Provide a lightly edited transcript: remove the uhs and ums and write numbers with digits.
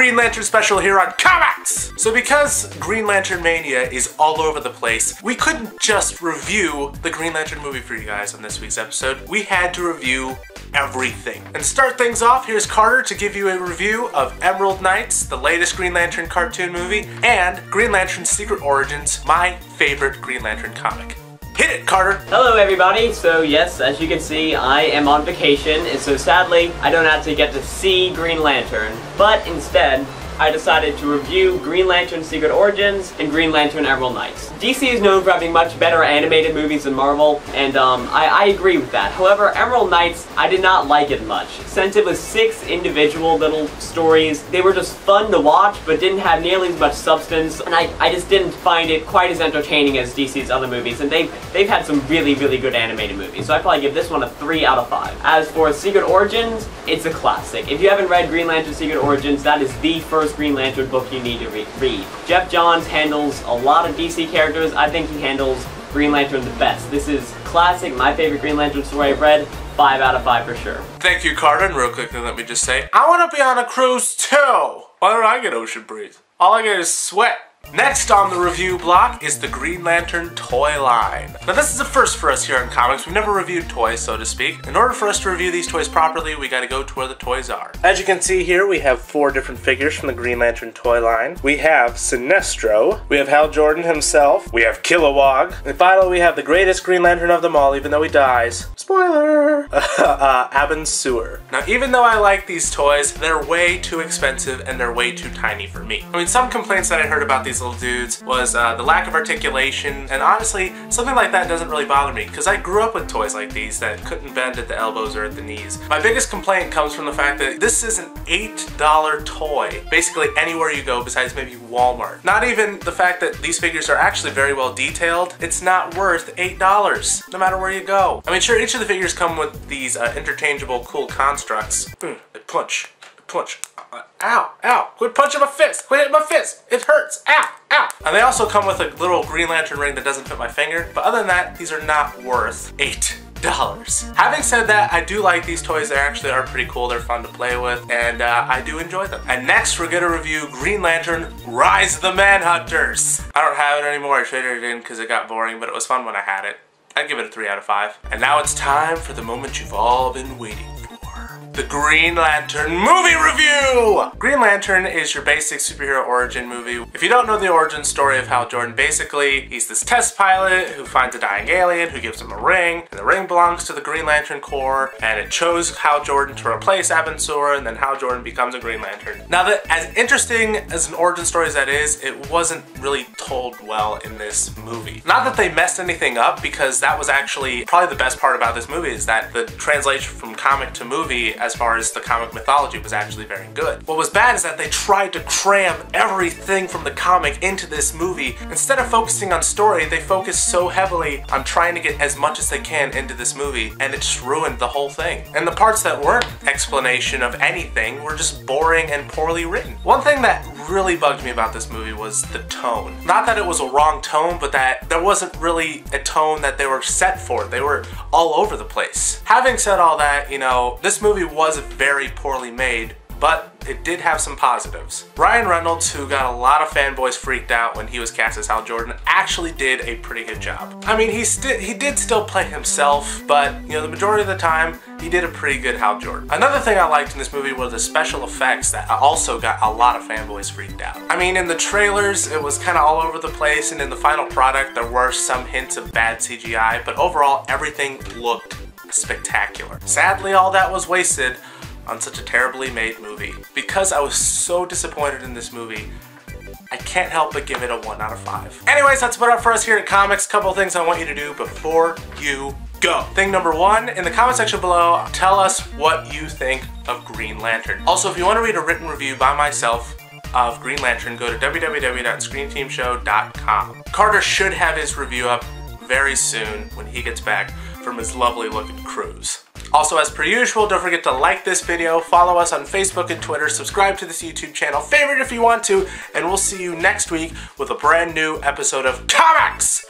Green Lantern special here on Comics! So because Green Lantern Mania is all over the place, we couldn't just review the Green Lantern movie for you guys on this week's episode. We had to review everything. And to start things off, here's Carter to give you a review of Emerald Knights, the latest Green Lantern cartoon movie, and Green Lantern Secret Origins, my favorite Green Lantern comic. Hit it, Carter! Hello everybody! So yes, as you can see, I am on vacation, and so sadly, I don't actually get to see Green Lantern, but instead, I decided to review Green Lantern Secret Origins and Green Lantern Emerald Knights. DC is known for having much better animated movies than Marvel, and I agree with that. However, Emerald Knights, I did not like it much. Since it was 6 individual little stories, they were just fun to watch, but didn't have nearly as much substance, and I just didn't find it quite as entertaining as DC's other movies, and they've had some really, really good animated movies, so I'd probably give this one a 3 out of 5. As for Secret Origins, it's a classic. If you haven't read Green Lantern Secret Origins, that is the first Green Lantern book you need to read. Jeff Johns handles a lot of DC characters. I think he handles Green Lantern the best. This is classic, my favorite Green Lantern story I've read. 5 out of 5 for sure. Thank you, Carter, and real quickly let me just say, I want to be on a cruise too! Why don't I get ocean breeze? All I get is sweat. Next on the review block is the Green Lantern toy line. Now this is a first for us here in comics. We've never reviewed toys, so to speak. In order for us to review these toys properly, we gotta go to where the toys are. As you can see here, we have 4 different figures from the Green Lantern toy line. We have Sinestro, we have Hal Jordan himself, we have Kilowog, and finally we have the greatest Green Lantern of them all, even though he dies. Spoiler! Abin Sur. Now even though I like these toys, they're way too expensive and they're way too tiny for me. I mean, some complaints that I heard about these little dudes was the lack of articulation, and honestly, something like that doesn't really bother me because I grew up with toys like these that couldn't bend at the elbows or at the knees. My biggest complaint comes from the fact that this is an $8 toy, basically anywhere you go besides maybe Walmart. Not even the fact that these figures are actually very well detailed, it's not worth $8, no matter where you go. I mean, sure, each of the figures come with these interchangeable cool constructs. They punch. Ow, ow, quit punching my fist, quit hitting my fist, it hurts, ow, ow. And they also come with a little Green Lantern ring that doesn't fit my finger, but other than that, these are not worth $8. Having said that, I do like these toys. They actually are pretty cool, they're fun to play with, and I do enjoy them. And next we're gonna review Green Lantern Rise of the Manhunters. I don't have it anymore, I traded it in because it got boring, but it was fun when I had it. I'd give it a 3 out of 5. And now it's time for the moment you've all been waiting for. The Green Lantern movie review! Green Lantern is your basic superhero origin movie. If you don't know the origin story of Hal Jordan, basically, he's this test pilot who finds a dying alien who gives him a ring, and the ring belongs to the Green Lantern Corps, and it chose Hal Jordan to replace Abin Sur, and then Hal Jordan becomes a Green Lantern. Now, that as interesting as an origin story as that is, it wasn't really told well in this movie. Not that they messed anything up, because that was actually probably the best part about this movie, is that the translation from comic to movie as far as the comic mythology was actually very good. What was bad is that they tried to cram everything from the comic into this movie. Instead of focusing on story, they focused so heavily on trying to get as much as they can into this movie, and it just ruined the whole thing. And the parts that weren't explanation of anything were just boring and poorly written. One thing that really bugged me about this movie was the tone. Not that it was a wrong tone, but that there wasn't really a tone that they were set for. They were all over the place. Having said all that, you know, this movie was very poorly made, but it did have some positives. Ryan Reynolds, who got a lot of fanboys freaked out when he was cast as Hal Jordan, actually did a pretty good job. I mean, he did still play himself, but you know, the majority of the time, he did a pretty good Hal Jordan. Another thing I liked in this movie were the special effects that also got a lot of fanboys freaked out. I mean, in the trailers, it was kind of all over the place, and in the final product, there were some hints of bad CGI, but overall, everything looked spectacular. Sadly, all that was wasted on such a terribly made movie. Because I was so disappointed in this movie, I can't help but give it a 1 out of 5. Anyways, that's about it for us here at Comics. Couple of things I want you to do before you go. Thing number 1, in the comment section below, tell us what you think of Green Lantern. Also, if you want to read a written review by myself of Green Lantern, go to www.screenteamshow.com. Carter should have his review up very soon when he gets back from his lovely looking cruise. Also, as per usual, don't forget to like this video, follow us on Facebook and Twitter, subscribe to this YouTube channel, favorite if you want to, and we'll see you next week with a brand new episode of Comics!